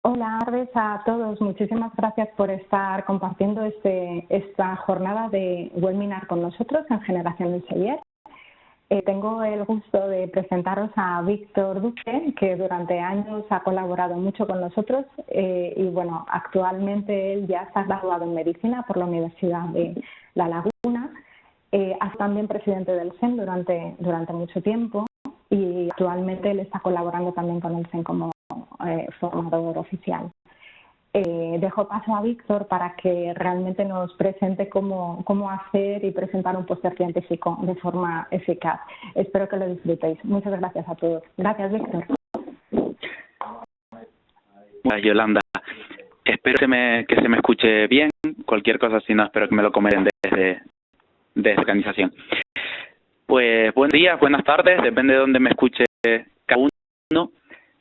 Hola, tardes a todos. Muchísimas gracias por estar compartiendo esta jornada de webinar con nosotros en Generación Elsevier. Tengo el gusto de presentaros a Víctor Duque, que durante años ha colaborado mucho con nosotros y bueno, actualmente él ya está graduado en Medicina por la Universidad de La Laguna. Ha también presidente del CEN durante mucho tiempo y actualmente él está colaborando también con el CEN como formador oficial. Dejo paso a Víctor para que realmente nos presente cómo hacer y presentar un póster científico de forma eficaz. Espero que lo disfrutéis. Muchas gracias a todos. Gracias, Víctor. Hola, Yolanda. Espero que se me escuche bien. Cualquier cosa, si no, espero que me lo comenten desde la organización. Pues buenos días, buenas tardes, depende de dónde me escuche cada uno.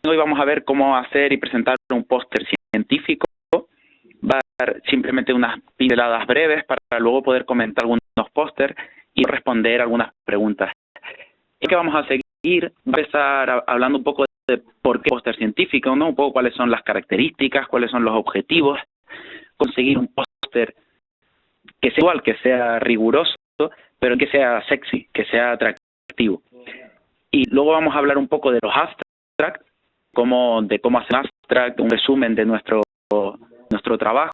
Hoy vamos a ver cómo hacer y presentar un póster científico. Va a dar simplemente unas pinceladas breves para luego poder comentar algunos pósters y responder algunas preguntas. Es que vamos a seguir, va a empezar hablando un poco de por qué póster científico, ¿no? Un poco cuáles son las características, cuáles son los objetivos, conseguir un póster que sea igual, que sea riguroso, pero que sea sexy, que sea atractivo. Y luego vamos a hablar un poco de los abstracts, de cómo hacer un abstract, un resumen de nuestro trabajo,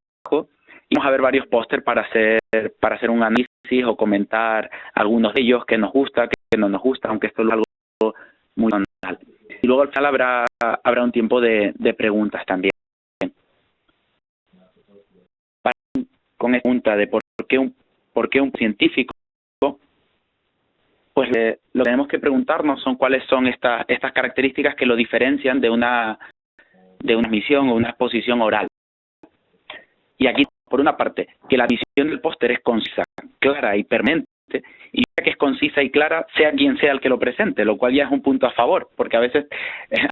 y vamos a ver varios pósters para hacer un análisis o comentar algunos de ellos que nos gusta, que no nos gusta, aunque esto es algo muy personal. Y luego al final habrá un tiempo de preguntas también. Con esta pregunta de por qué un científico, pues lo que tenemos que preguntarnos son cuáles son estas características que lo diferencian de una misión o una exposición oral. Y aquí, por una parte, que la visión del póster es concisa, clara y permanente, y que es concisa y clara, sea quien sea el que lo presente, lo cual ya es un punto a favor, porque a veces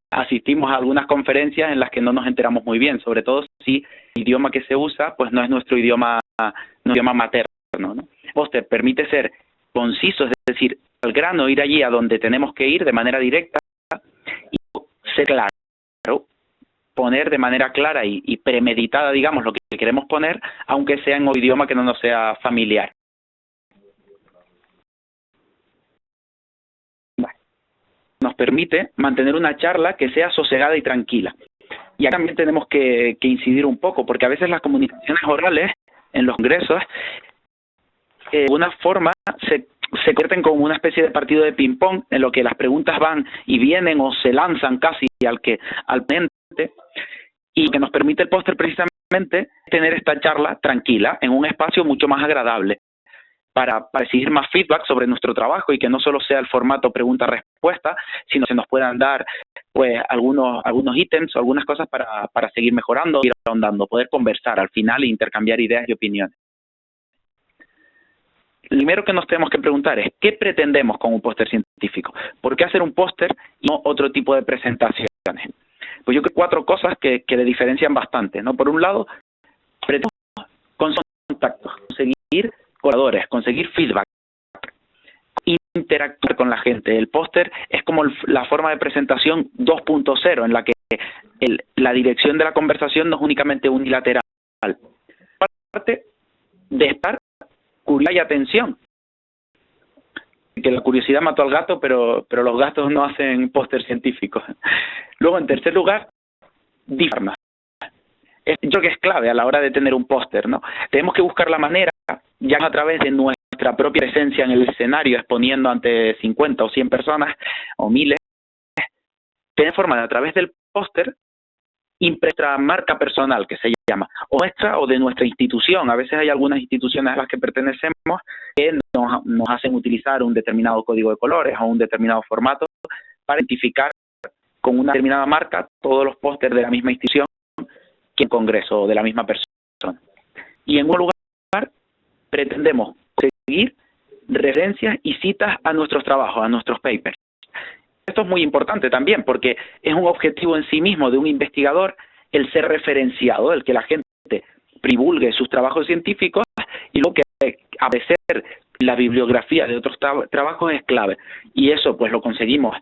asistimos a algunas conferencias en las que no nos enteramos muy bien, sobre todo si el idioma que se usa pues no es nuestro idioma materno, ¿no? El póster permite ser conciso, es decir, al grano, ir allí a donde tenemos que ir de manera directa y ser claro, poner de manera clara y premeditada, digamos, lo que queremos poner, aunque sea en un idioma que no nos sea familiar. Bueno, nos permite mantener una charla que sea sosegada y tranquila. Y aquí también tenemos que incidir un poco, porque a veces las comunicaciones orales en los congresos, de alguna forma, se convierten como una especie de partido de ping-pong en lo que las preguntas van y vienen o se lanzan casi al ponente, y que nos permite el póster precisamente tener esta charla tranquila en un espacio mucho más agradable para recibir más feedback sobre nuestro trabajo y que no solo sea el formato pregunta-respuesta, sino que se nos puedan dar pues algunos ítems o algunas cosas para seguir mejorando, ir ahondando, poder conversar al final e intercambiar ideas y opiniones. Lo primero que nos tenemos que preguntar es, ¿qué pretendemos con un póster científico? ¿Por qué hacer un póster y no otro tipo de presentaciones? Pues yo creo que 4 cosas que le diferencian bastante, ¿no? Por un lado, pretendemos contactos, conseguir colaboradores, conseguir feedback, interactuar con la gente. El póster es como la forma de presentación 2.0, en la que la dirección de la conversación no es únicamente unilateral. Parte de estar curiosidad y atención. Que la curiosidad mató al gato, pero los gatos no hacen póster científicos. Luego, en tercer lugar, diferirnos. Yo creo que es clave a la hora de tener un póster, ¿no? Tenemos que buscar la manera, ya a través de nuestra propia presencia en el escenario, exponiendo ante 50 o 100 personas, o miles, tener forma de, a través del póster, nuestra marca personal, que se llama, o nuestra o de nuestra institución. A veces hay algunas instituciones a las que pertenecemos que nos hacen utilizar un determinado código de colores o un determinado formato para identificar con una determinada marca todos los pósters de la misma institución que en congreso o de la misma persona. Y en un lugar pretendemos conseguir referencias y citas a nuestros trabajos, a nuestros papers. Esto es muy importante también porque es un objetivo en sí mismo de un investigador el ser referenciado, el que la gente divulgue sus trabajos científicos y lo que aparecer la bibliografía de otros trabajos es clave. Y eso pues lo conseguimos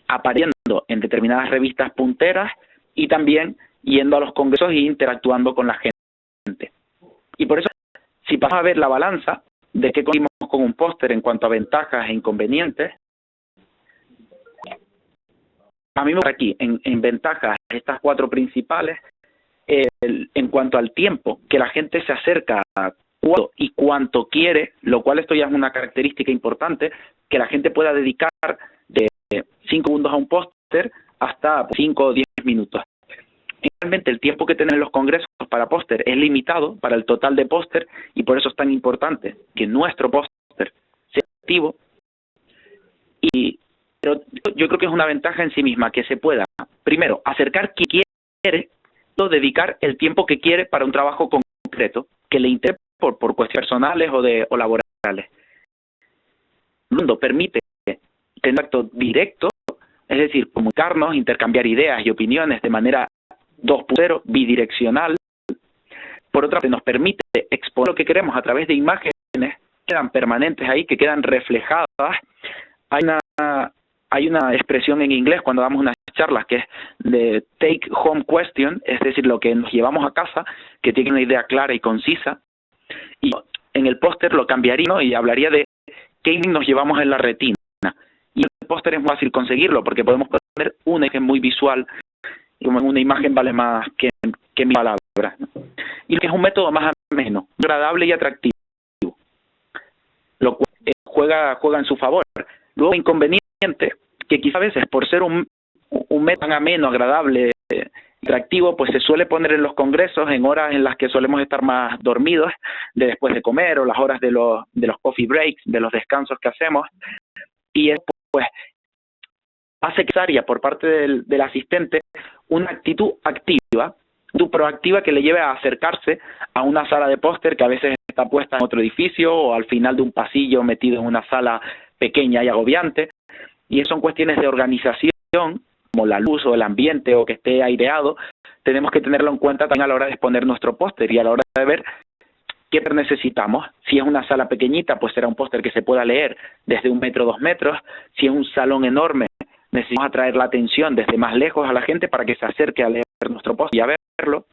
apareciendo en determinadas revistas punteras y también yendo a los congresos e interactuando con la gente. Y por eso, si pasamos a ver la balanza de qué conseguimos con un póster en cuanto a ventajas e inconvenientes, a mí me gusta aquí, en ventajas, estas 4 principales, en cuanto al tiempo, que la gente se acerca cuando y cuánto quiere, lo cual esto ya es una característica importante, que la gente pueda dedicar de 5 segundos a un póster hasta 5 o 10 minutos. Realmente el tiempo que tienen los congresos para póster es limitado para el total de póster, y por eso es tan importante que nuestro póster sea activo. Pero yo creo que es una ventaja en sí misma, que se pueda, primero, acercar quien quiere, o dedicar el tiempo que quiere para un trabajo concreto, que le interese por cuestiones personales o laborales. Segundo, permite tener acto directo, es decir, comunicarnos, intercambiar ideas y opiniones de manera 2.0, bidireccional. Por otra parte, nos permite exponer lo que queremos a través de imágenes que quedan permanentes ahí, que quedan reflejadas. Hay una expresión en inglés cuando damos unas charlas que es de take home question, es decir, lo que nos llevamos a casa, que tiene una idea clara y concisa. Y en el póster lo cambiaría, ¿no? Y hablaría de qué nos llevamos en la retina. Y en el póster es muy fácil conseguirlo porque podemos poner una imagen muy visual, y una imagen vale más que mil palabras, ¿no? Y que es un método más ameno, agradable y atractivo, lo cual juega en su favor. Luego, inconveniente, que quizás a veces por ser un método tan ameno, agradable, atractivo, pues se suele poner en los congresos en horas en las que solemos estar más dormidos, de después de comer, o las horas de los coffee breaks, de los descansos que hacemos, y eso pues hace necesaria por parte del asistente una actitud activa, proactiva, que le lleve a acercarse a una sala de póster que a veces está puesta en otro edificio o al final de un pasillo metido en una sala pequeña y agobiante. Y son cuestiones de organización, como la luz o el ambiente o que esté aireado, tenemos que tenerlo en cuenta también a la hora de exponer nuestro póster y a la hora de ver qué necesitamos. Si es una sala pequeñita, pues será un póster que se pueda leer desde 1 metro, 2 metros. Si es un salón enorme, necesitamos atraer la atención desde más lejos a la gente para que se acerque a leer nuestro póster y a verlo.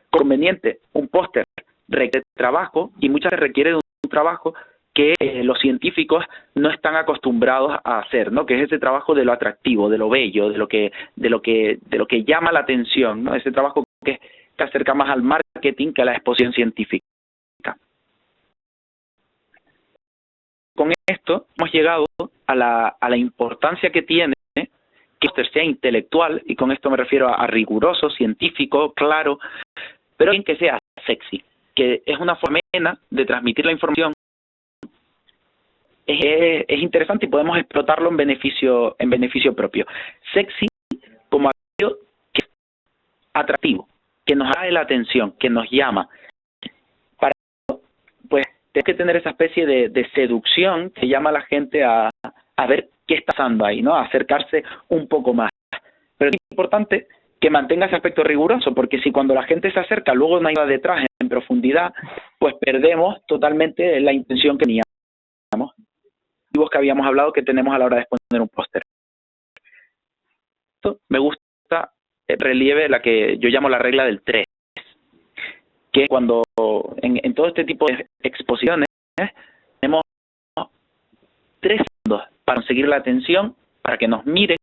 Conveniente, un póster requiere trabajo, y muchas veces requiere de un trabajo que los científicos no están acostumbrados a hacer, ¿no? Que es ese trabajo de lo atractivo, de lo bello, de lo que llama la atención, ¿no? Ese trabajo que acerca más al marketing que a la exposición científica. Con esto hemos llegado a la importancia que tiene que el póster sea intelectual, y con esto me refiero a riguroso, científico, claro, pero bien que sea sexy, que es una forma amena de transmitir la información. Es interesante y podemos explotarlo en beneficio propio. Sexy como aquello que es atractivo, que nos atrae la atención, que nos llama. Para eso, pues, tenemos que tener esa especie de seducción que llama a la gente a ver qué está pasando ahí, ¿no? A acercarse un poco más. Pero es importante que mantenga ese aspecto riguroso, porque si cuando la gente se acerca luego no hay nada detrás en profundidad, pues perdemos totalmente la intención que teníamos, que habíamos hablado que tenemos a la hora de exponer un póster. Me gusta el relieve, la que yo llamo la regla del 3, que cuando en todo este tipo de exposiciones tenemos 3 segundos para conseguir la atención, para que nos miren,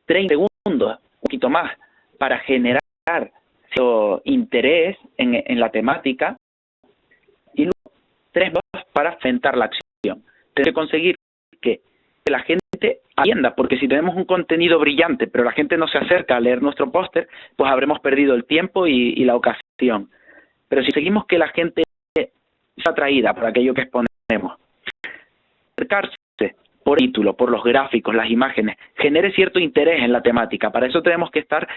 30 segundos, un poquito más, para generar interés en la temática, y luego 3 minutos para enfrentar la acción. Tenemos que conseguir que la gente atienda, porque si tenemos un contenido brillante, pero la gente no se acerca a leer nuestro póster, pues habremos perdido el tiempo y la ocasión. Pero si seguimos que la gente sea atraída por aquello que exponemos, acercarse por título, por los gráficos, las imágenes, genere cierto interés en la temática. Para eso tenemos que estar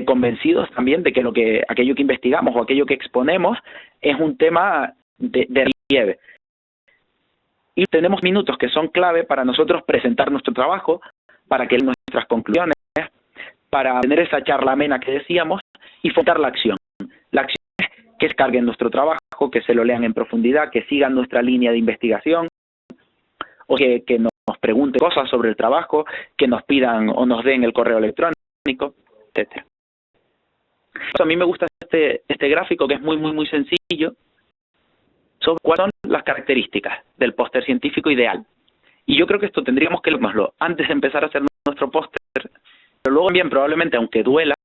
convencidos también de que aquello que investigamos o aquello que exponemos es un tema de relieve. Y tenemos minutos que son clave para nosotros presentar nuestro trabajo, para que nuestras conclusiones, para tener esa charla amena que decíamos y fomentar la acción. La acción es que descarguen nuestro trabajo, que se lo lean en profundidad, que sigan nuestra línea de investigación, o que nos pregunten cosas sobre el trabajo, que nos pidan o nos den el correo electrónico. etcétera. A mí me gusta este gráfico, que es muy sencillo, sobre cuáles son las características del póster científico ideal. Y yo creo que esto tendríamos que leernoslo antes de empezar a hacer nuestro póster, pero luego bien, probablemente, aunque duela,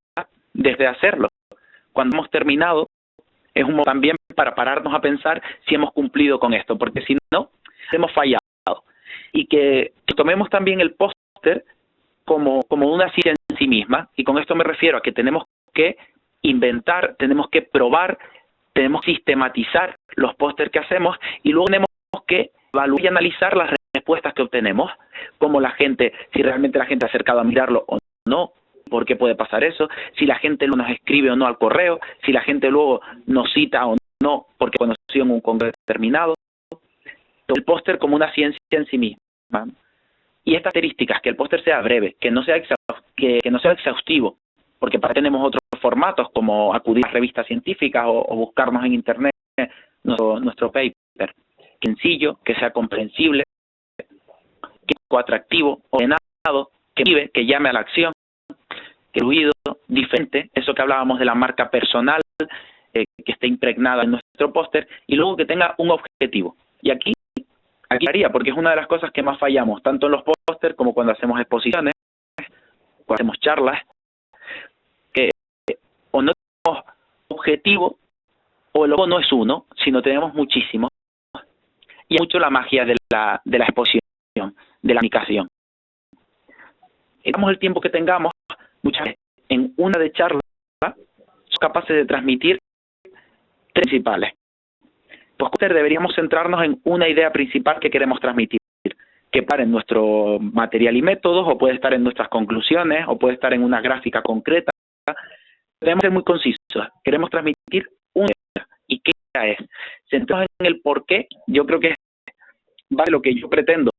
desde hacerlo. Cuando hemos terminado, es un momento también para pararnos a pensar si hemos cumplido con esto, porque si no, hemos fallado. Y que tomemos también el póster como una ciencia en sí misma, y con esto me refiero a que tenemos que inventar, tenemos que probar, tenemos que sistematizar los pósters que hacemos, y luego tenemos que evaluar y analizar las respuestas que obtenemos, como si realmente la gente ha acercado a mirarlo o no, por qué puede pasar eso, si la gente nos escribe o no al correo, si la gente luego nos cita o no porque conoció en un congreso determinado. El póster como una ciencia en sí misma. Y estas características, que el póster sea breve, que no sea exhaustivo, porque para tenemos otros formatos como acudir a revistas científicas o buscarnos en internet nuestro paper. Sencillo, que sea comprensible, que sea atractivo, ordenado, que vive, que llame a la acción, que fluido, diferente, eso que hablábamos de la marca personal, que esté impregnada en nuestro póster, y luego que tenga un objetivo. Y aquí haría, porque es una de las cosas que más fallamos, tanto en los pósters como cuando hacemos exposiciones, cuando hacemos charlas, que o no tenemos objetivo, o el logo no es uno, sino tenemos muchísimos. Y es mucho la magia de la exposición, de la comunicación. Damos el tiempo que tengamos, muchas veces en una de charla, somos capaces de transmitir tres principales. Pues deberíamos centrarnos en una idea principal que queremos transmitir, que para en nuestro material y métodos, o puede estar en nuestras conclusiones, o puede estar en una gráfica concreta. Debemos ser muy concisos. Queremos transmitir una idea. ¿Y qué es? Centrarnos en el por qué. Yo creo que vale lo que yo pretendo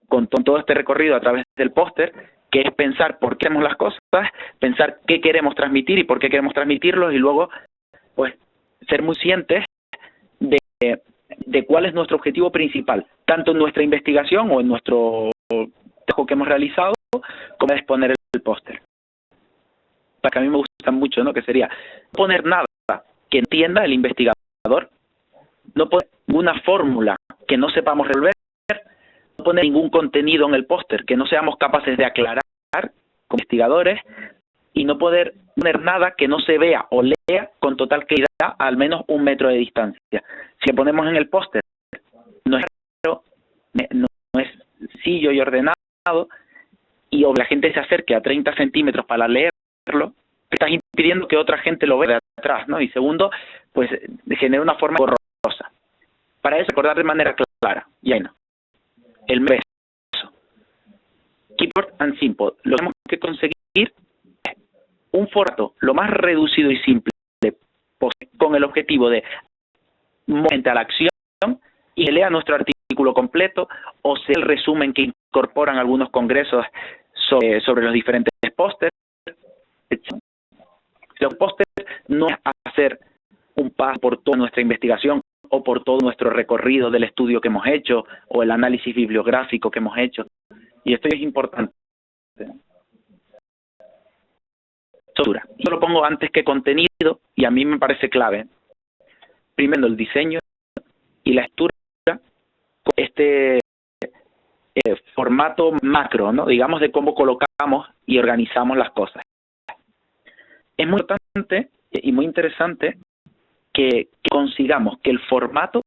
con todo este recorrido a través del póster, que es pensar por qué hacemos las cosas, pensar qué queremos transmitir y por qué queremos transmitirlos, y luego pues ser muy conscientes de cuál es nuestro objetivo principal, tanto en nuestra investigación o en nuestro trabajo que hemos realizado, como exponer el póster. Para que a mí me gusta mucho, ¿no? Que sería no poner nada que entienda el investigador, no poner ninguna fórmula que no sepamos resolver, no poner ningún contenido en el póster que no seamos capaces de aclarar como investigadores, y no poder poner nada que no se vea o lea con total claridad a al menos 1 metro de distancia. Si lo ponemos en el póster, no es claro, no es sencillo y ordenado, y o la gente se acerque a 30 centímetros para leerlo, estás impidiendo que otra gente lo vea de atrás, ¿no? Y segundo, pues genera una forma borrosa. Para eso, recordar de manera clara, y ahí no. El beso. Keyboard and simple. Lo que tenemos que conseguir es un formato lo más reducido y simple con el objetivo de mover a la acción y que lea nuestro artículo completo, o sea el resumen que incorporan algunos congresos sobre los diferentes pósters. Los pósters no es hacer un paso por toda nuestra investigación o por todo nuestro recorrido del estudio que hemos hecho o el análisis bibliográfico que hemos hecho. Y esto es importante. Yo lo pongo antes que contenido, y a mí me parece clave. Primero el diseño y la estructura, este formato macro, ¿no? Digamos, de cómo colocamos y organizamos las cosas. Es muy importante y muy interesante que consigamos que el formato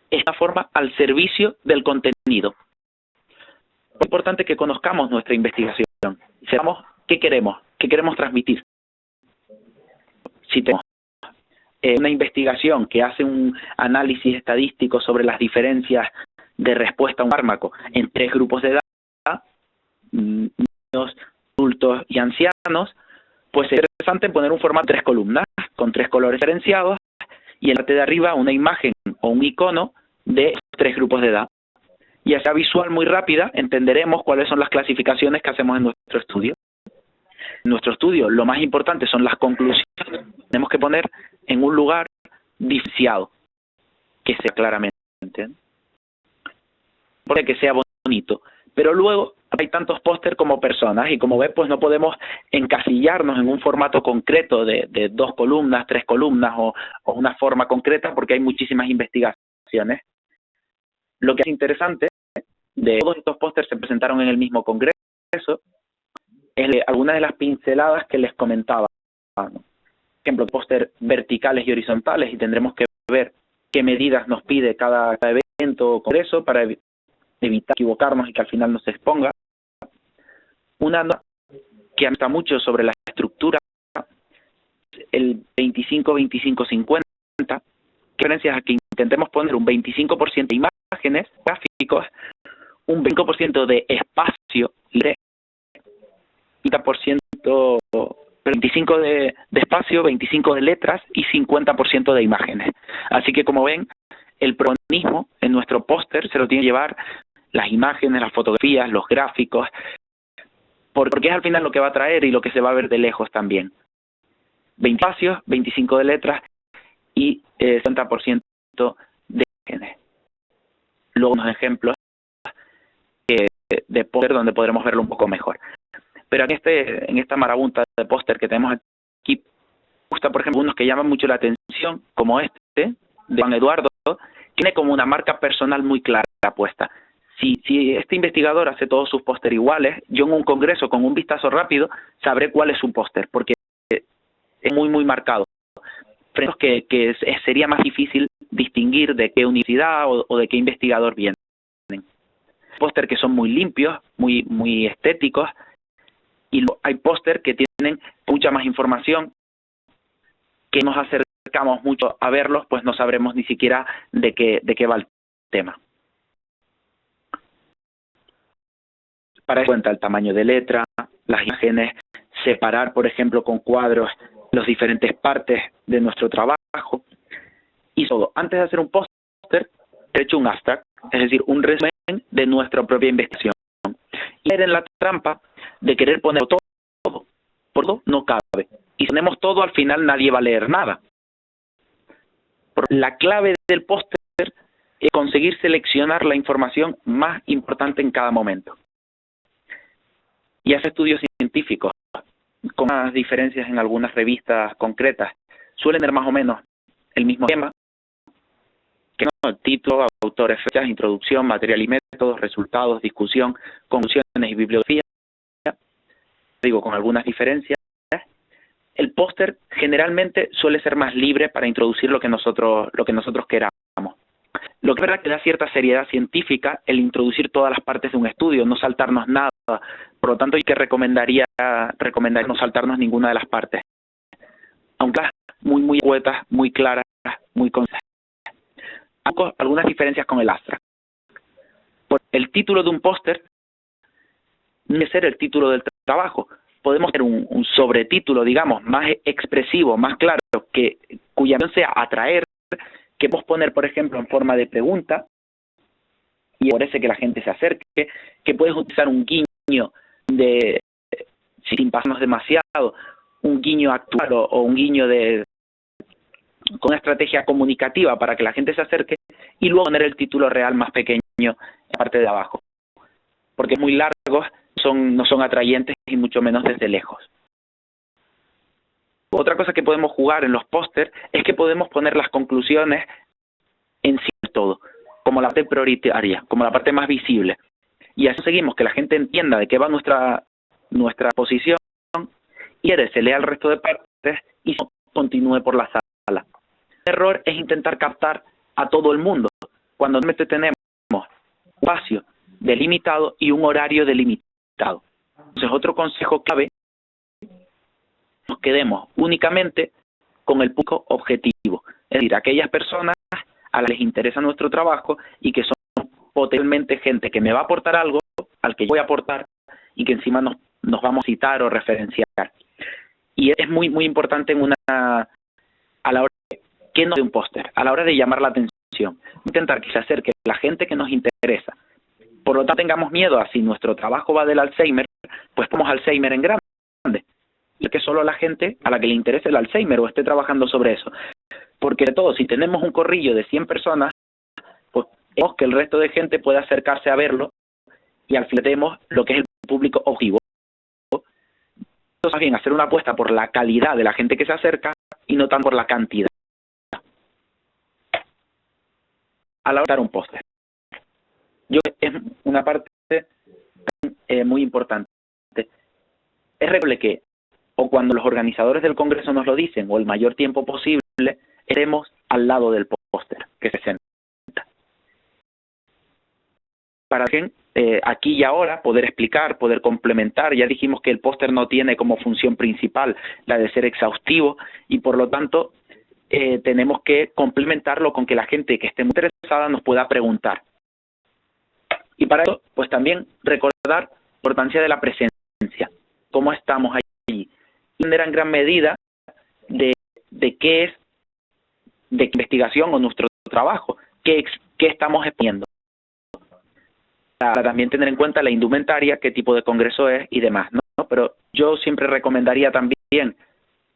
es una forma al servicio del contenido. Es importante que conozcamos nuestra investigación, sepamos qué queremos transmitir. Si tenemos una investigación que hace un análisis estadístico sobre las diferencias de respuesta a un fármaco en 3 grupos de edad, niños, adultos y ancianos, pues es interesante poner un formato de 3 columnas con 3 colores diferenciados, y en la parte de arriba una imagen o un icono de 3 grupos de edad. Y a esa visual muy rápida entenderemos cuáles son las clasificaciones que hacemos en nuestro estudio. En nuestro estudio lo más importante son las conclusiones. Tenemos que poner en un lugar diferenciado, que sea claramente, porque que sea bonito, Pero luego hay tantos póster como personas y como ves, pues no podemos encasillarnos en un formato concreto de 2 columnas, 3 columnas o una forma concreta porque hay muchísimas investigaciones. Lo que es interesante, de todos estos pósters se presentaron en el mismo congreso, es algunas de las pinceladas que les comentaba. Por ejemplo, póster verticales y horizontales, y tendremos que ver qué medidas nos pide cada evento o congreso para evitar equivocarnos y que al final no se exponga. Una nota que habla mucho sobre la estructura, el 25-25-50, que diferencias a que intentemos poner un 25% de imágenes, gráficos, un 25% de espacio libre, 30%, 25% de espacio, 25% de letras y 50% de imágenes. Así que como ven, el protagonismo en nuestro póster se lo tiene que llevar las imágenes, las fotografías, los gráficos, porque es al final lo que va a traer y lo que se va a ver de lejos también. 20 espacios, 25 de letras y 60% de imágenes. Luego unos ejemplos de póster donde podremos verlo un poco mejor. Pero en esta marabunta de póster que tenemos aquí, me gusta, por ejemplo, unos que llaman mucho la atención, como este, de Juan Eduardo, tiene como una marca personal muy clara puesta. Si este investigador hace todos sus póster iguales, yo en un congreso con un vistazo rápido sabré cuál es su póster, porque es muy, muy marcado. Que sería más difícil distinguir de qué universidad o de qué investigador vienen. Póster que son muy limpios, muy, muy estéticos, y hay póster que tienen mucha más información, que nos acercamos mucho a verlos, pues no sabremos ni siquiera de qué va el tema. Para eso cuenta el tamaño de letra, las imágenes, separar, por ejemplo, con cuadros las diferentes partes de nuestro trabajo, y todo. Antes de hacer un póster, he hecho un abstract, es decir, un resumen de nuestra propia investigación. Y caer en la trampa de querer poner todo, por todo no cabe. Y si ponemos todo, al final nadie va a leer nada. La clave del póster es conseguir seleccionar la información más importante en cada momento. Y hace estudios científicos, con unas diferencias en algunas revistas concretas, suelen tener más o menos el mismo tema, que no, el título, autores, fechas, introducción, material y métodos, resultados, discusión, conclusiones y bibliografía, digo, con algunas diferencias. El póster generalmente suele ser más libre para introducir lo que nosotros queramos. Lo que es verdad que da cierta seriedad científica el introducir todas las partes de un estudio, no saltarnos nada. Por lo tanto, yo recomendaría no saltarnos ninguna de las partes. Aunque muy, muy poetas, muy claras, muy concisas. Algunas diferencias con el abstract. El título de un póster no debe ser el título del trabajo. Podemos tener un sobretítulo, digamos, más expresivo, más claro, cuya intención sea atraer, que podemos poner, por ejemplo, en forma de pregunta, y favorece que la gente se acerque, que puedes utilizar un guiño sin pasarnos demasiado, un guiño actual o un guiño con una estrategia comunicativa para que la gente se acerque, y luego poner el título real más pequeño en la parte de abajo. Porque muy largos no son atrayentes y mucho menos desde lejos. Otra cosa que podemos jugar en los pósters es que podemos poner las conclusiones en sí de todo, como la parte prioritaria, como la parte más visible. Y así conseguimos que la gente entienda de qué va nuestra posición y se lea el resto de partes y continúe por la sala. El error es intentar captar a todo el mundo, cuando realmente tenemos un espacio delimitado y un horario delimitado. Entonces, otro consejo clave, nos quedemos únicamente con el público objetivo, es decir, aquellas personas a las que les interesa nuestro trabajo y que son potencialmente gente que me va a aportar algo, al que yo voy a aportar y que encima nos vamos a citar o referenciar. Y es muy, muy importante a la hora de un póster, a la hora de llamar la atención, intentar que se acerque la gente que nos interesa. Por lo tanto, tengamos miedo a si nuestro trabajo va del Alzheimer, pues ponemos Alzheimer en grande. Y que solo la gente a la que le interese el Alzheimer o esté trabajando sobre eso. Porque de todo, si tenemos un corrillo de 100 personas, pues vemos que el resto de gente puede acercarse a verlo y al final tenemos lo que es el público objetivo. Entonces, más bien hacer una apuesta por la calidad de la gente que se acerca y no tanto por la cantidad. A la hora de dar un póster, yo es una parte muy importante. Es recomendable que, o cuando los organizadores del congreso nos lo dicen, o el mayor tiempo posible, estemos al lado del póster que se presenta. Para que aquí y ahora poder explicar, poder complementar. Ya dijimos que el póster no tiene como función principal la de ser exhaustivo y por lo tanto tenemos que complementarlo con que la gente que esté muy interesada nos pueda preguntar. Y para eso, pues también recordar la importancia de la presencia, cómo estamos allí, y en gran medida de qué es de investigación o nuestro trabajo, qué estamos exponiendo. Para también tener en cuenta la indumentaria, qué tipo de congreso es y demás, ¿no? Pero yo siempre recomendaría también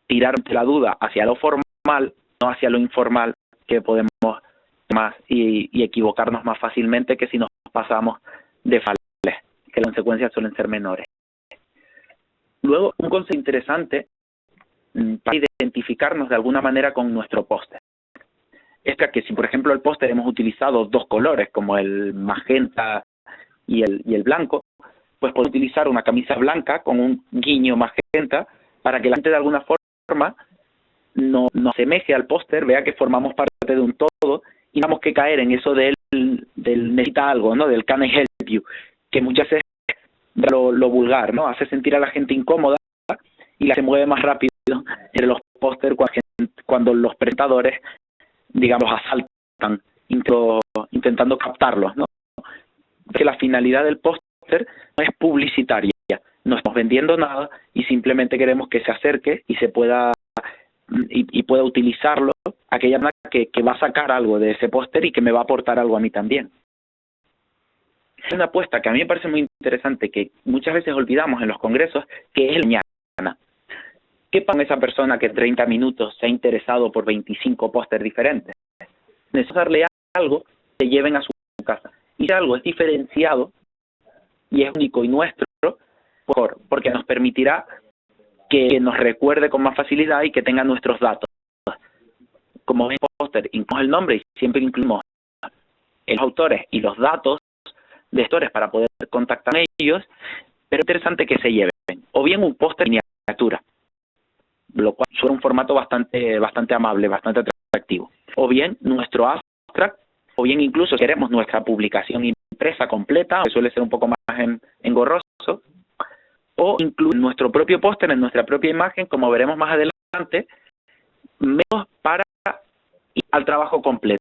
tirar la duda hacia lo formal, no hacia lo informal, que podemos más y equivocarnos más fácilmente que si nos pasamos de fales, que las consecuencias suelen ser menores. Luego, un concepto interesante para identificarnos de alguna manera con nuestro póster es que si, por ejemplo, el póster hemos utilizado dos colores, como el magenta y el blanco, pues podemos utilizar una camisa blanca con un guiño magenta para que la gente de alguna forma nos asemeje al póster, vea que formamos parte de un todo y no tenemos que caer en eso del necesita algo, ¿no? Del can I help you, que muchas veces lo vulgar, ¿no? Hace sentir a la gente incómoda y la se mueve más rápido entre los pósters cuando los presentadores, digamos, asaltan intentando captarlos, ¿no? Que la finalidad del póster no es publicitaria, no estamos vendiendo nada y simplemente queremos que se acerque y se pueda pueda utilizarlo aquella persona que va a sacar algo de ese póster y que me va a aportar algo a mí también. Es una apuesta que a mí me parece muy interesante, que muchas veces olvidamos en los congresos, que es el mañana. ¿Qué pasa con esa persona que en 30 minutos se ha interesado por 25 pósters diferentes? Necesito darle algo que lleven a su casa. Y si algo es diferenciado y es único y nuestro, porque nos permitirá que nos recuerde con más facilidad y que tenga nuestros datos. Como ven, póster, incluimos el nombre y siempre incluimos los autores y los datos de gestores para poder contactar con ellos, pero es interesante que se lleven o bien un póster en miniatura, lo cual suena un formato bastante amable, bastante atractivo, o bien nuestro abstract, o bien incluso queremos nuestra publicación impresa completa, que suele ser un poco más engorroso, o incluso nuestro propio póster en nuestra propia imagen, como veremos más adelante, menos para ir al trabajo completo,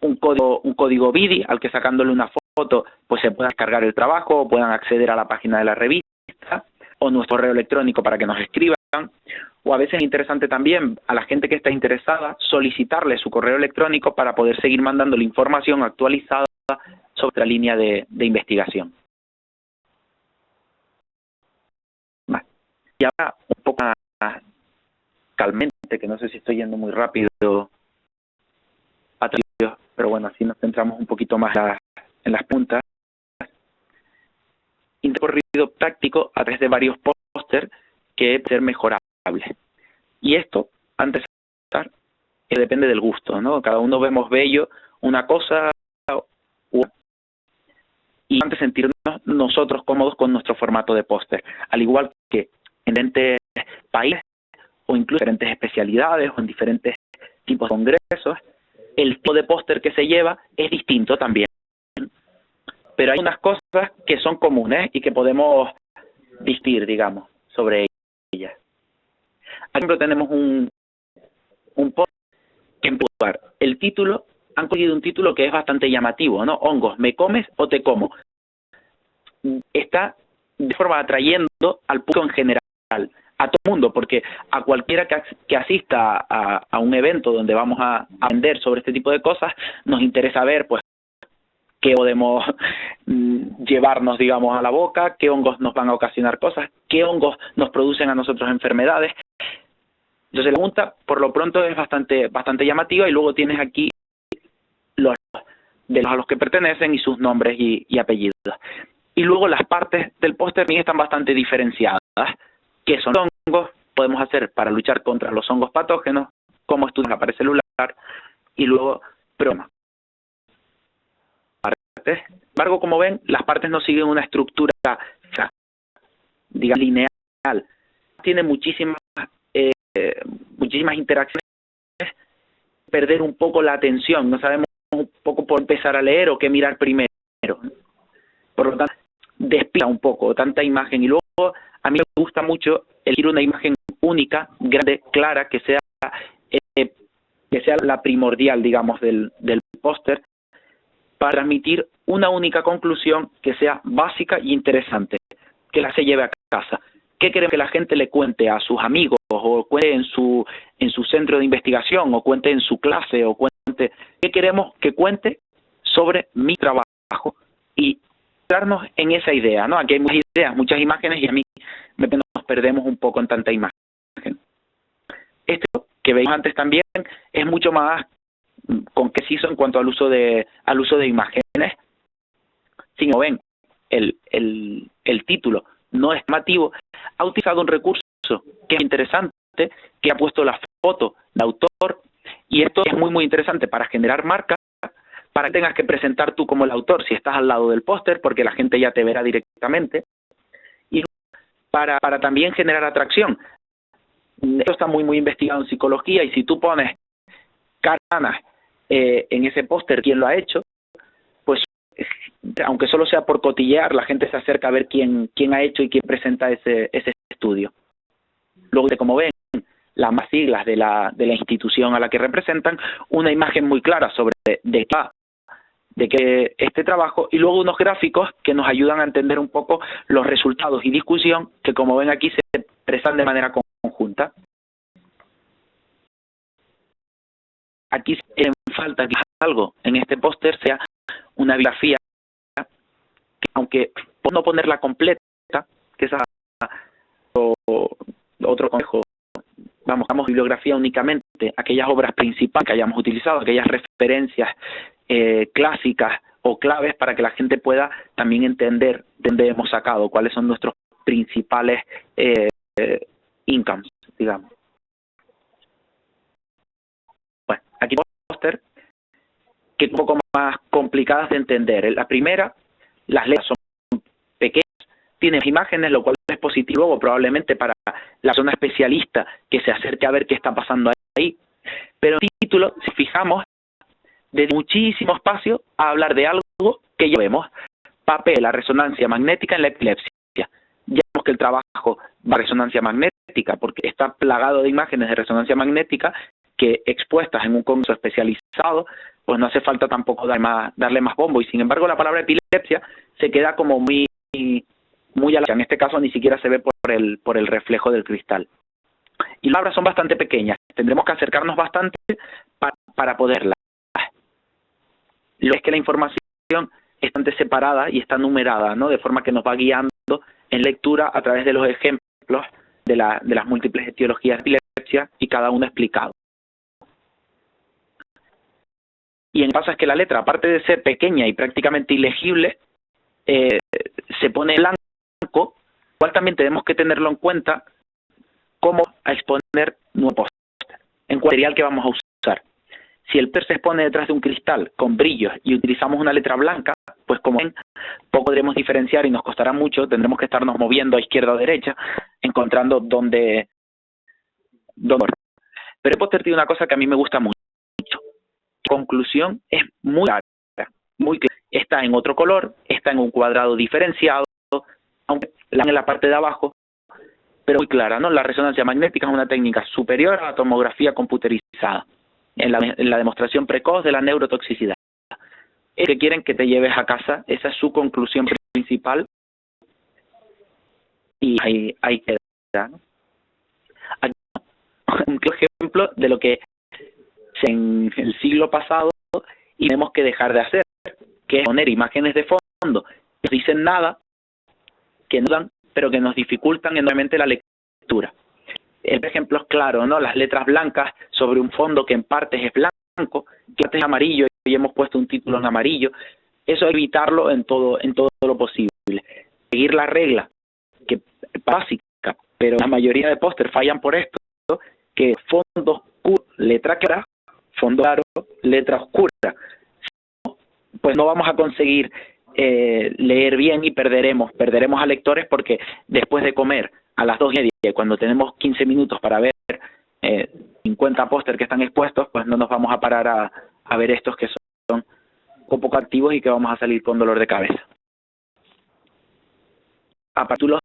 un código BIDI al que sacándole una foto pues se pueda descargar el trabajo o puedan acceder a la página de la revista, o nuestro correo electrónico para que nos escriban, o a veces es interesante también a la gente que está interesada solicitarle su correo electrónico para poder seguir mandando la información actualizada sobre la línea de investigación. Vale. Y ahora un poco más calmante, que no sé si estoy yendo muy rápido, pero bueno, así nos centramos un poquito más en las puntas. Un recorrido práctico a través de varios pósters que puede ser mejorable. Y esto, antes de empezar, depende del gusto, ¿no? Cada uno vemos bello una cosa y antes de sentirnos nosotros cómodos con nuestro formato de póster. Al igual que en diferentes países o incluso en diferentes especialidades o en diferentes tipos de congresos, el tipo de póster que se lleva es distinto también. Pero hay unas cosas que son comunes y que podemos distinguir, digamos, sobre ellas. Por ejemplo, tenemos un póster que en lugar el título, han cogido un título que es bastante llamativo, ¿no? Hongos, ¿me comes o te como? Está de forma atrayendo al público en general, a todo el mundo, porque a cualquiera que asista a un evento donde vamos a aprender sobre este tipo de cosas, nos interesa ver, pues, qué podemos llevarnos, digamos, a la boca, qué hongos nos van a ocasionar cosas, qué hongos nos producen a nosotros enfermedades. Entonces la pregunta, por lo pronto, es bastante llamativa, y luego tienes aquí de los a los que pertenecen y sus nombres y apellidos. Y luego las partes del póster también están bastante diferenciadas. ¿Qué son los hongos? Podemos hacer para luchar contra los hongos patógenos, cómo estudiar la pared celular, y luego problemas. Sin embargo, como ven, las partes no siguen una estructura, digamos, lineal. Tiene muchísimas interacciones, perder un poco la atención, no sabemos un poco por empezar a leer o qué mirar primero. Por lo tanto, despista un poco tanta imagen. Y luego, a mí me gusta mucho elegir una imagen única, grande, clara, que sea la primordial, digamos, del póster, para transmitir una única conclusión que sea básica y interesante, que la se lleve a casa. ¿Qué queremos que la gente le cuente a sus amigos, o cuente en su centro de investigación, o cuente en su clase, o cuente? ¿Qué queremos que cuente sobre mi trabajo? Y darnos en esa idea, ¿no? Aquí hay muchas ideas, muchas imágenes, y a mí nos perdemos un poco en tanta imagen. Esto que veíamos antes también es mucho más conciso en cuanto al uso de imágenes. Si no ven, el título no es llamativo, ha utilizado un recurso que es interesante, que ha puesto la foto del autor, y esto es muy interesante para generar marcas, para que tengas que presentar tú como el autor si estás al lado del póster, porque la gente ya te verá directamente, y para también generar atracción. Esto está muy investigado en psicología, y si tú pones caras en ese póster, quién lo ha hecho, pues aunque solo sea por cotillear, la gente se acerca a ver quién ha hecho y quién presenta ese estudio. Luego, como ven, las más siglas de la institución a la que representan, una imagen muy clara sobre de qué este trabajo, y luego unos gráficos que nos ayudan a entender un poco los resultados y discusión que, como ven aquí, se expresan de manera conjunta. Aquí falta que algo en este póster sea una biografía, que, aunque por no ponerla completa, que es otro consejo, damos bibliografía únicamente, aquellas obras principales que hayamos utilizado, aquellas referencias clásicas o claves, para que la gente pueda también entender de dónde hemos sacado, cuáles son nuestros principales incomes, digamos. Bueno, aquí póster que es un poco más complicadas de entender. La primera, las letras son pequeñas, tienen imágenes, lo cual es positivo luego probablemente para la zona especialista que se acerque a ver qué está pasando ahí. Pero el título, si fijamos, de muchísimo espacio a hablar de algo que ya vemos: papel, la resonancia magnética en la epilepsia. Ya vemos que el trabajo va a resonancia magnética porque está plagado de imágenes de resonancia magnética que, expuestas en un congreso especializado, pues no hace falta tampoco darle más bombo. Y sin embargo, la palabra epilepsia se queda como muy a la... En este caso ni siquiera se ve por el reflejo del cristal. Y las palabras son bastante pequeñas, tendremos que acercarnos bastante para poderlas. Lo es que la información está separada y está numerada, ¿no? De forma que nos va guiando en lectura a través de los ejemplos de las múltiples etiologías de epilepsia, y cada uno explicado. Y en pasa es que la letra, aparte de ser pequeña y prácticamente ilegible, se pone blanco, cual también tenemos que tenerlo en cuenta cómo a exponer nuestro póster, en cuál material que vamos a usar. Si el póster se expone detrás de un cristal con brillos y utilizamos una letra blanca, pues como ven, poco podremos diferenciar y nos costará mucho, tendremos que estarnos moviendo a izquierda o derecha, encontrando dónde. Pero el póster tiene una cosa que a mí me gusta mucho. La conclusión es muy clara, muy clara. Está en otro color, está en un cuadrado diferenciado, aunque en la parte de abajo, pero muy clara, ¿no? La resonancia magnética es una técnica superior a la tomografía computerizada en la demostración precoz de la neurotoxicidad. Es que quieren que te lleves a casa, esa es su conclusión principal, y ahí queda, ¿no? Aquí un ejemplo de lo que en el siglo pasado y tenemos que dejar de hacer, que es poner imágenes de fondo que no dicen nada, que no dan, pero que nos dificultan enormemente la lectura. El ejemplo es claro, ¿no? Las letras blancas sobre un fondo que en partes es blanco, que en partes es amarillo y hemos puesto un título en amarillo. Eso evitarlo en todo lo posible. Seguir la regla, que es básica, pero la mayoría de póster fallan por esto, que fondo oscuro, letra clara, fondo claro, letra oscura. Pues no vamos a conseguir leer bien y perderemos a lectores, porque después de comer a las 2:30, cuando tenemos 15 minutos para ver 50 póster que están expuestos, pues no nos vamos a parar a ver estos que son un poco activos y que vamos a salir con dolor de cabeza. A títulos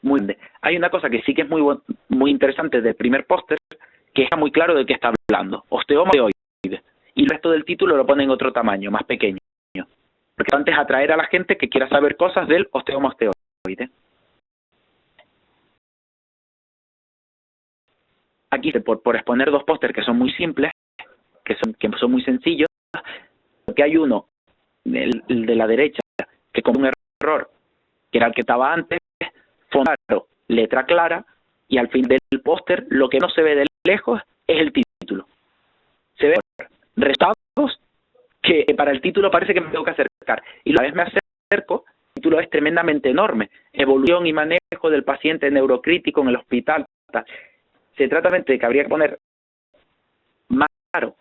muy grandes. Hay una cosa que sí que es muy interesante del primer póster, que está muy claro de qué está hablando: osteoma osteoide. Y el resto del título lo pone en otro tamaño, más pequeño. Porque antes atraer a la gente que quiera saber cosas del osteoma osteoide. Aquí, por exponer dos pósters que son muy simples, que son muy sencillos, que hay uno, el de la derecha, que con un error, que era el que estaba antes, fondo claro, letra clara, y al fin del póster lo que no se ve de lejos es el título. Se ven resultados que para el título parece que me tengo que acercar, y la vez me acerco, el título es tremendamente enorme: evolución y manejo del paciente neurocrítico en el hospital. Se trata de que habría que poner más claro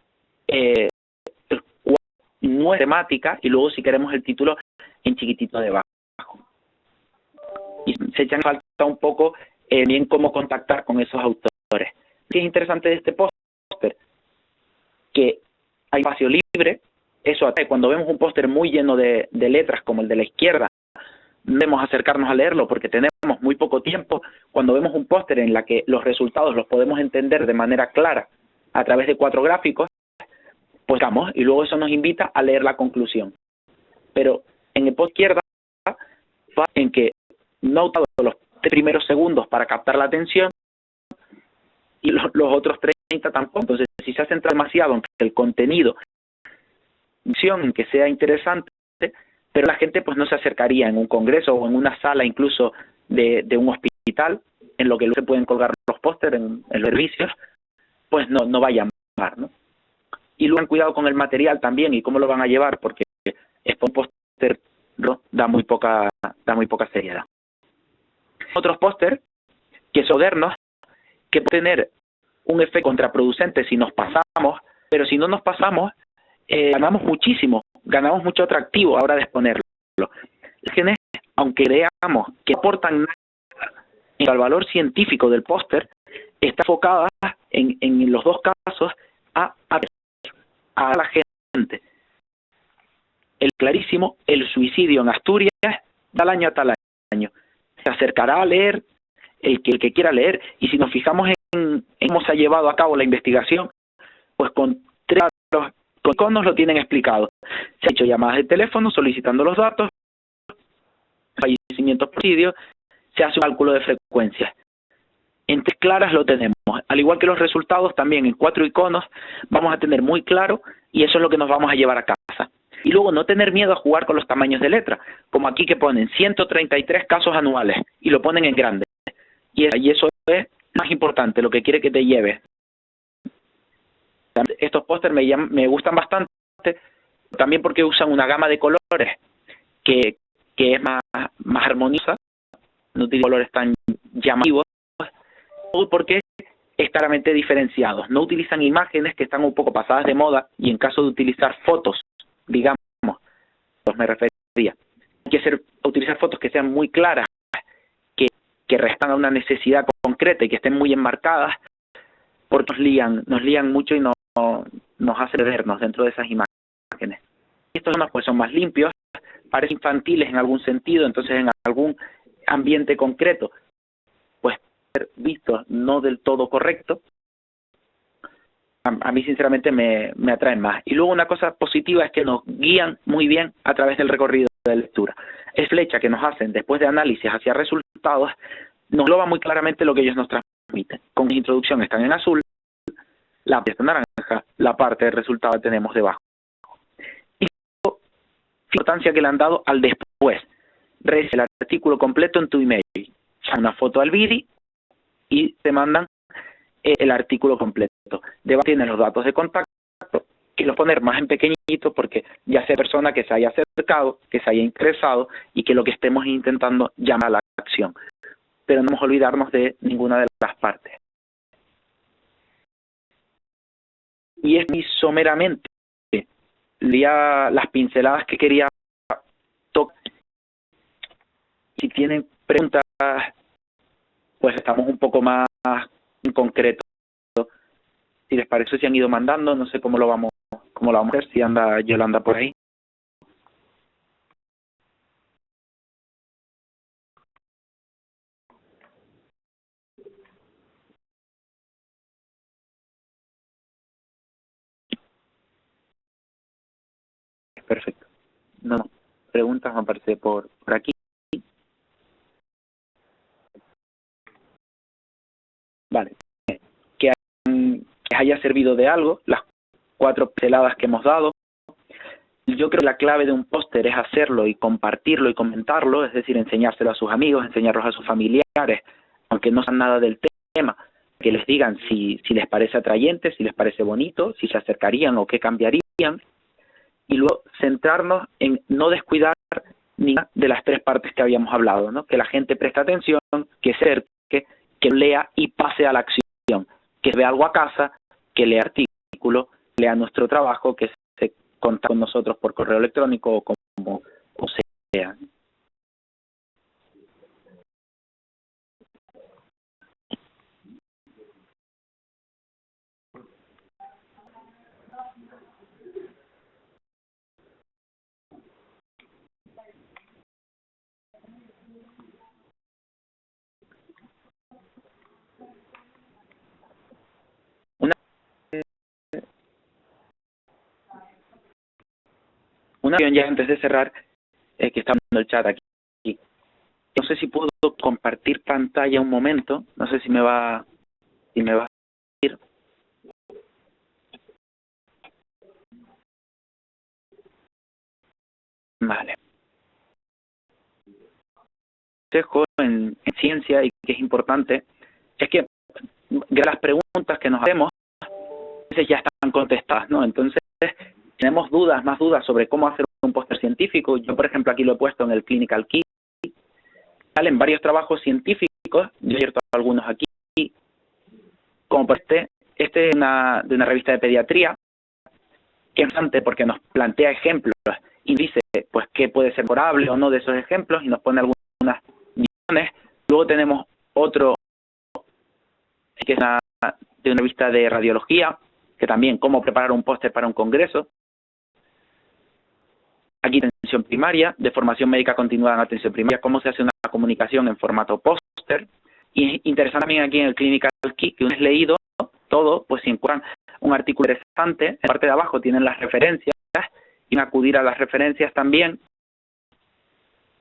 nueva temática, y luego si queremos el título en chiquitito debajo. Y se echan falta un poco bien cómo contactar con esos autores. ¿Qué es interesante de este póster? Que hay espacio libre. Eso atrae. Cuando vemos un póster muy lleno de letras como el de la izquierda, no debemos acercarnos a leerlo porque tenemos muy poco tiempo. Cuando vemos un póster en la que los resultados los podemos entender de manera clara a través de 4 gráficos, pues vamos, y luego eso nos invita a leer la conclusión. Pero en el póster izquierda, en que no ha usado los 3 primeros segundos para captar la atención y los otros 30 tampoco. Entonces, si se ha centrado demasiado en que el contenido, en que sea interesante, pero la gente pues no se acercaría en un congreso o en una sala incluso de un hospital, en lo que luego se pueden colgar los pósteres en los servicios, pues no va a llamar, ¿no? Y luego, cuidado con el material también y cómo lo van a llevar, porque es un póster da muy poca seriedad. Otros póster que son modernos, que pueden tener un efecto contraproducente si nos pasamos, pero si no nos pasamos, ganamos muchísimo, ganamos mucho atractivo a la hora de exponerlo. Las imágenes, aunque veamos que aportan nada en el valor científico del póster, está enfocada en los dos casos a la gente. El clarísimo: el suicidio en Asturias tal año a tal año. Se acercará a leer el que quiera leer, y si nos fijamos en cómo se ha llevado a cabo la investigación, pues con 3 iconos lo tienen explicado. Se ha hecho llamadas de teléfono solicitando los datos, fallecimientos por suicidio, se hace un cálculo de frecuencias. En 3 claras lo tenemos. Al igual que los resultados, también en 4 iconos vamos a tener muy claro, y eso es lo que nos vamos a llevar a casa. Y luego no tener miedo a jugar con los tamaños de letra, como aquí que ponen 133 casos anuales y lo ponen en grande. Y eso es más importante, lo que quiere que te lleves. Estos pósters me gustan bastante, también porque usan una gama de colores que es más armoniosa, no tiene colores tan llamativos, o porque es claramente diferenciados. No utilizan imágenes que están un poco pasadas de moda, y en caso de utilizar fotos, digamos, pues me refería, hay que utilizar fotos que sean muy claras, que respondan a una necesidad concreta y que estén muy enmarcadas, porque nos lían mucho y nos hace perdernos dentro de esas imágenes. Estos pues son más limpios, parecen infantiles en algún sentido, entonces en algún ambiente concreto pues ser vistos no del todo correcto. A mí sinceramente me atraen más. Y luego una cosa positiva es que nos guían muy bien a través del recorrido de lectura. Es flecha que nos hacen después de análisis hacia resultados, nos engloba muy claramente lo que ellos nos transmiten. Con introducción están en azul, la parte está en naranja, la parte de resultado tenemos debajo. Y la importancia que le han dado al después. Recibe el artículo completo en tu email, una foto al vídeo y te mandan el artículo completo. Debajo tienen los datos de contacto, quiero poner más en pequeñito porque ya sea persona que se haya acercado, que se haya interesado y que lo que estemos intentando llama a la acción. Pero no vamos a olvidarnos de ninguna de las partes. Y es muy someramente las pinceladas que quería tocar. Si tienen preguntas, pues estamos un poco más en concreto. Si les parece, si han ido mandando, no sé cómo lo vamos a hacer, si anda Yolanda por ahí. Perfecto. No, preguntas me aparece por aquí. Vale. Que haya servido de algo, las 4 pinceladas que hemos dado. Yo creo que la clave de un póster es hacerlo y compartirlo y comentarlo, es decir, enseñárselo a sus amigos, enseñarlos a sus familiares, aunque no sepan nada del tema, que les digan si les parece atrayente, si les parece bonito, si se acercarían o qué cambiarían, y luego centrarnos en no descuidar ninguna de las 3 partes que habíamos hablado, ¿no? Que la gente preste atención, que se acerque, que lea y pase a la acción, que vea algo a casa, que lea artículos, lea nuestro trabajo, que se contacte con nosotros por correo electrónico o como o sea. Una acción ya antes de cerrar, que está viendo el chat aquí. No sé si puedo compartir pantalla un momento, no sé si me va a ir. Vale. En ciencia y que es importante es que las preguntas que nos hacemos ya están contestadas, ¿no? Entonces tenemos más dudas sobre cómo hacer un póster científico. Yo, por ejemplo, aquí lo he puesto en el Clinical Key. Salen varios trabajos científicos, yo he abierto algunos aquí, como por este de una revista de pediatría, que es interesante porque nos plantea ejemplos y dice pues qué puede ser mejorable o no de esos ejemplos y nos pone algunas visiones. Luego tenemos otro que es de una revista de radiología, que también cómo preparar un póster para un congreso. Aquí atención primaria, de formación médica continuada en atención primaria, cómo se hace una comunicación en formato póster. Y es interesante también aquí en el Clinical Key, que una vez leído todo, pues si encuentran un artículo interesante, en la parte de abajo tienen las referencias, y acudir a las referencias también,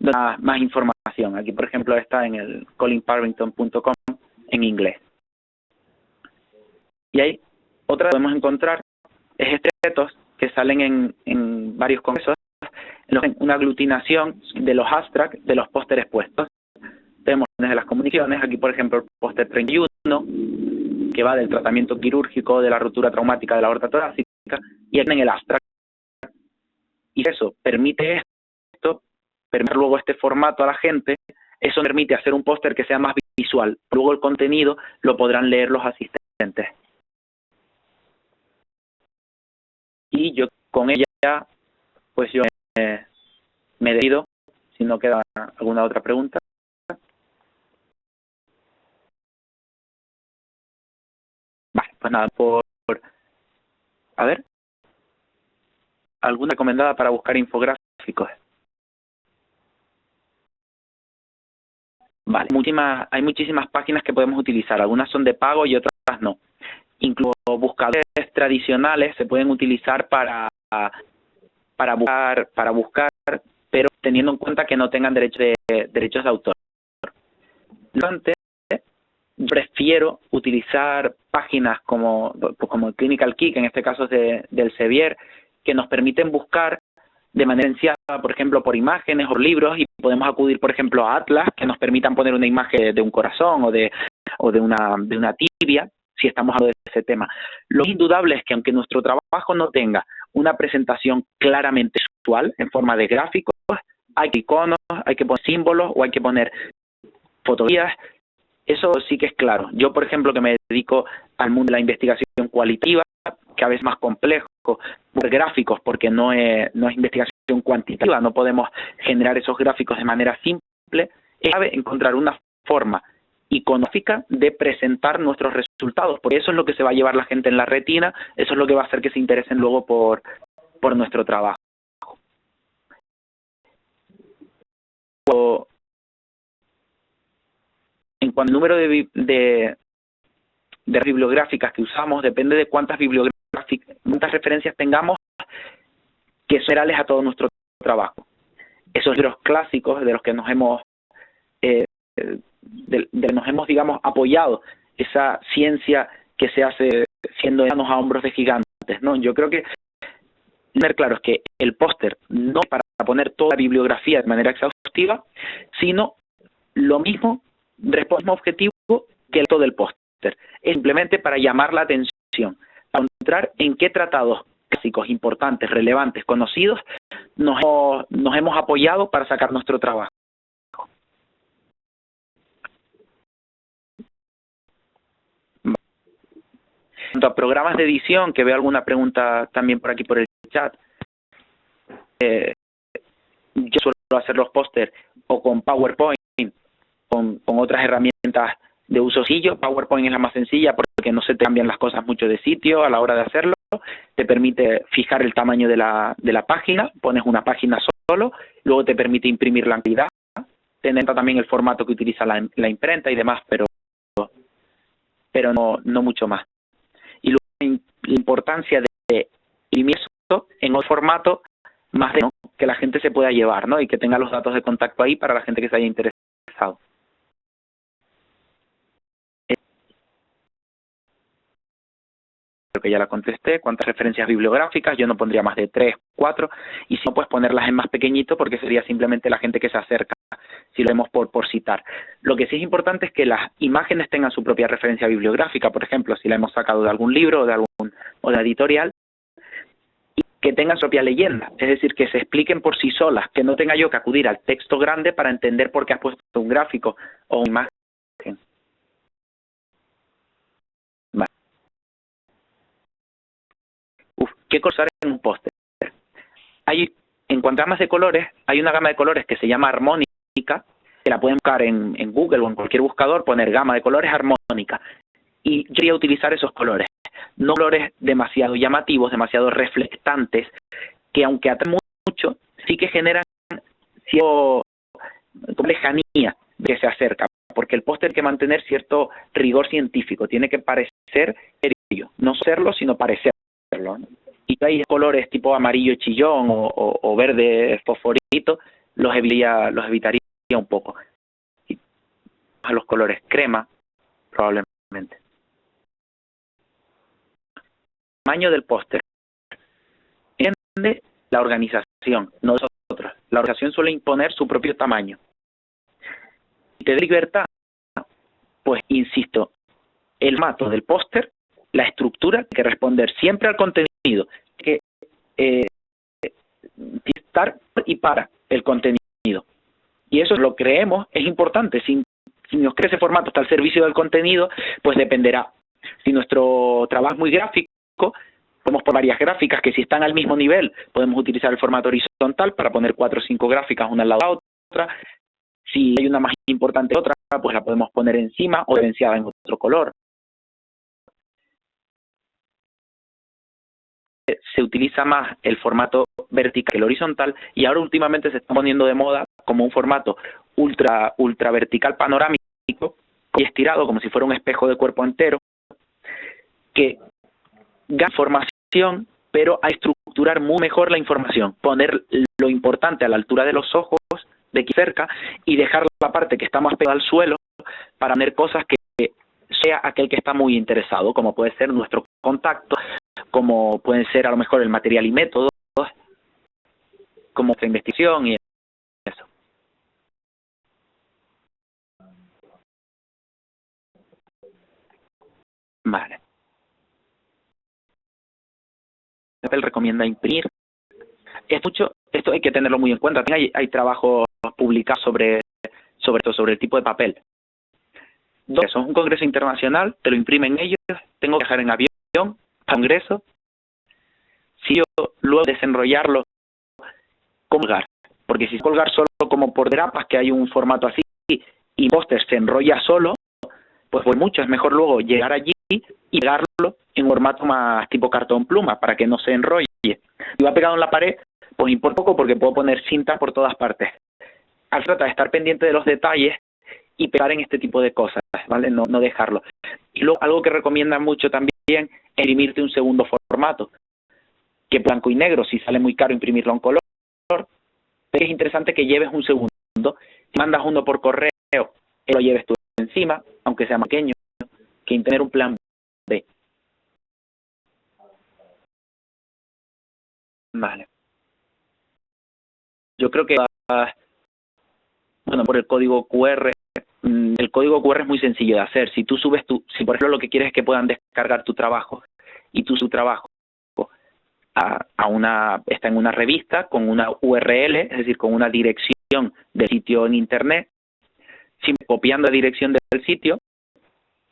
más información. Aquí, por ejemplo, está en el colinparrington.com en inglés. Y ahí otra que podemos encontrar es retos que salen en varios congresos, una aglutinación de los abstracts de los pósteres puestos. Tenemos desde las comunicaciones, aquí por ejemplo el póster 31, que va del tratamiento quirúrgico de la ruptura traumática de la aorta torácica, y en el abstract. Y eso permite luego este formato a la gente, eso permite hacer un póster que sea más visual. Luego el contenido lo podrán leer los asistentes. Y yo con ella, pues yo me he ido, si no queda alguna otra pregunta. Vale, pues nada, a ver, ¿alguna recomendada para buscar infográficos? Vale, hay muchísimas páginas que podemos utilizar, algunas son de pago y otras no. Incluso buscadores tradicionales se pueden utilizar para buscar, pero teniendo en cuenta que no tengan derechos de autor. Antes, prefiero utilizar páginas como el Clinical Key, que en este caso es del Sevier, que nos permiten buscar de manera esencial, por ejemplo, por imágenes o libros, y podemos acudir, por ejemplo, a Atlas, que nos permitan poner una imagen de un corazón o de una tibia, si estamos hablando de ese tema. Lo indudable es que aunque nuestro trabajo no tenga una presentación claramente visual en forma de gráficos, hay iconos, hay que poner símbolos o hay que poner fotografías. Eso sí que es claro. Yo, por ejemplo, que me dedico al mundo de la investigación cualitativa, que a veces es más complejo, por gráficos, porque no es investigación cuantitativa, no podemos generar esos gráficos de manera simple, es clave encontrar una forma iconográfica de presentar nuestros resultados, porque eso es lo que se va a llevar la gente en la retina, eso es lo que va a hacer que se interesen luego por nuestro trabajo. En cuanto al número de bibliográficas que usamos, depende de cuántas referencias tengamos que son generales a todo nuestro trabajo. Esos libros clásicos de los que nos hemos digamos, apoyado, esa ciencia que se hace siendo enanos a hombros de gigantes, ¿no? Yo creo que tener claro es que el póster no es para poner toda la bibliografía de manera exhaustiva, sino lo mismo objetivo que el todo del póster. Es simplemente para llamar la atención, para mostrar en qué tratados clásicos importantes, relevantes, conocidos, nos hemos apoyado para sacar nuestro trabajo. En cuanto a programas de edición, que veo alguna pregunta también por aquí por el chat, yo suelo hacer los pósters o con PowerPoint, con otras herramientas de uso sencillo. PowerPoint es la más sencilla porque no se te cambian las cosas mucho de sitio a la hora de hacerlo. Te permite fijar el tamaño de la página, pones una página solo, luego te permite imprimir la cantidad, tener también el formato que utiliza la imprenta y demás, pero no mucho más. Y luego la importancia de imprimir eso en un formato más que la gente se pueda llevar, ¿no? Y que tenga los datos de contacto ahí para la gente que se haya interesado. Creo que ya la contesté. ¿Cuántas referencias bibliográficas? Yo no pondría más de 3, 4, y si no, puedes ponerlas en más pequeñito porque sería simplemente la gente que se acerca, si lo vemos por citar. Lo que sí es importante es que las imágenes tengan su propia referencia bibliográfica, por ejemplo, si la hemos sacado de algún libro o de la editorial, y que tengan su propia leyenda, es decir, que se expliquen por sí solas, que no tenga yo que acudir al texto grande para entender por qué has puesto un gráfico o una imagen. Vale. ¿Qué colores en un póster? En cuanto a gamas de colores, hay una gama de colores que se llama armónica, que la pueden buscar en Google o en cualquier buscador, poner gama de colores armónica. Y yo quería utilizar esos colores, no colores demasiado llamativos, demasiado reflectantes, que aunque atraen mucho, sí que generan cierta lejanía que se acerca, porque el póster tiene que mantener cierto rigor científico, tiene que parecer serio, no serlo, sino parecerlo, ¿no? Y hay colores tipo amarillo chillón o verde fosforito, los evitaría un poco. Y a los colores crema, probablemente. Tamaño del póster. Entiende la organización, no nosotros. La organización suele imponer su propio tamaño. Si te da libertad, pues insisto, el formato del póster, la estructura, hay que responder siempre al contenido, que estar y para el contenido. Y eso lo creemos, es importante. Si nos cree ese formato está al servicio del contenido, pues dependerá. Si nuestro trabajo es muy gráfico, podemos poner varias gráficas que si están al mismo nivel, podemos utilizar el formato horizontal para poner 4 o 5 gráficas una al lado de la otra. Si hay una más importante que otra, pues la podemos poner encima o evidenciada en otro color. Se utiliza más el formato vertical que el horizontal y ahora últimamente se está poniendo de moda como un formato ultra vertical panorámico y estirado como si fuera un espejo de cuerpo entero que da información pero a estructurar muy mejor la información, poner lo importante a la altura de los ojos de aquí cerca y dejar la parte que está más pegada al suelo para poner cosas que sea aquel que está muy interesado, como puede ser nuestro contacto, como pueden ser a lo mejor el material y métodos, como nuestra investigación y eso. Vale. Apple recomienda imprimir. Esto hay que tenerlo muy en cuenta. Hay trabajos publicados sobre el tipo de papel. Dos, es un congreso internacional, te lo imprimen ellos, tengo que viajar en avión al congreso. Si yo luego desenrollarlo, colgar, porque si colgar solo como por grapas, que hay un formato así, y póster se enrolla solo, pues mucho, es mejor luego llegar allí y pegarlo en formato más tipo cartón pluma, para que no se enrolle. Si va pegado en la pared, pues importa poco porque puedo poner cinta por todas partes. Al trata de estar pendiente de los detalles y pegar en este tipo de cosas, ¿vale? No dejarlo. Y luego algo que recomiendan mucho también es imprimirte un segundo formato, que blanco y negro, si sale muy caro imprimirlo en color, pero es interesante que lleves un segundo. Si mandas uno por correo, lo lleves tú encima, aunque sea más pequeño, que tener un plan B. Vale. Yo creo que por el código QR, el código QR es muy sencillo de hacer. Si tú subes si por ejemplo lo que quieres es que puedan descargar tu trabajo y su trabajo está en una revista con una URL, es decir, con una dirección del sitio en internet, copiando la dirección del sitio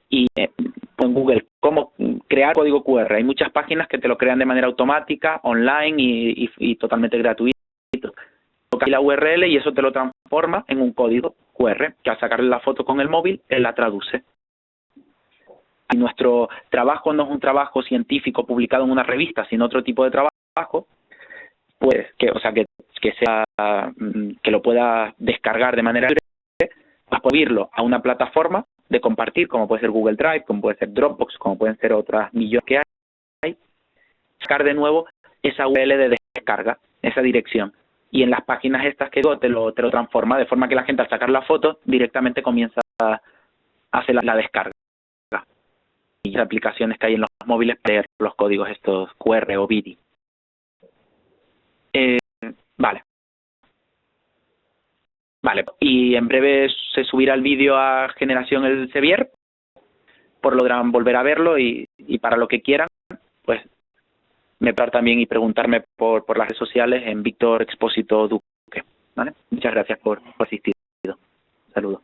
y en Google cómo crear código QR. Hay muchas páginas que te lo crean de manera automática, online y totalmente gratuito. Tocas la URL y eso te lo transforma en un código QR, que al sacarle la foto con el móvil, él la traduce. Y nuestro trabajo no es un trabajo científico publicado en una revista, sino otro tipo de trabajo, pues que lo pueda descargar de manera libre, para subirlo a una plataforma de compartir, como puede ser Google Drive, como puede ser Dropbox, como pueden ser otras millones que hay, sacar de nuevo esa URL de descarga, esa dirección. Y en las páginas estas que te lo transforma, de forma que la gente al sacar la foto directamente comienza a hacer la descarga. Y las aplicaciones que hay en los móviles para leer los códigos estos QR o BIDI. Vale, y en breve se subirá el vídeo a Generación Elsevier, podrán volver a verlo y para lo que quieran, pues me pueden también y preguntarme por las redes sociales en Víctor Expósito Duque. ¿Vale? Muchas gracias por asistir. Saludos.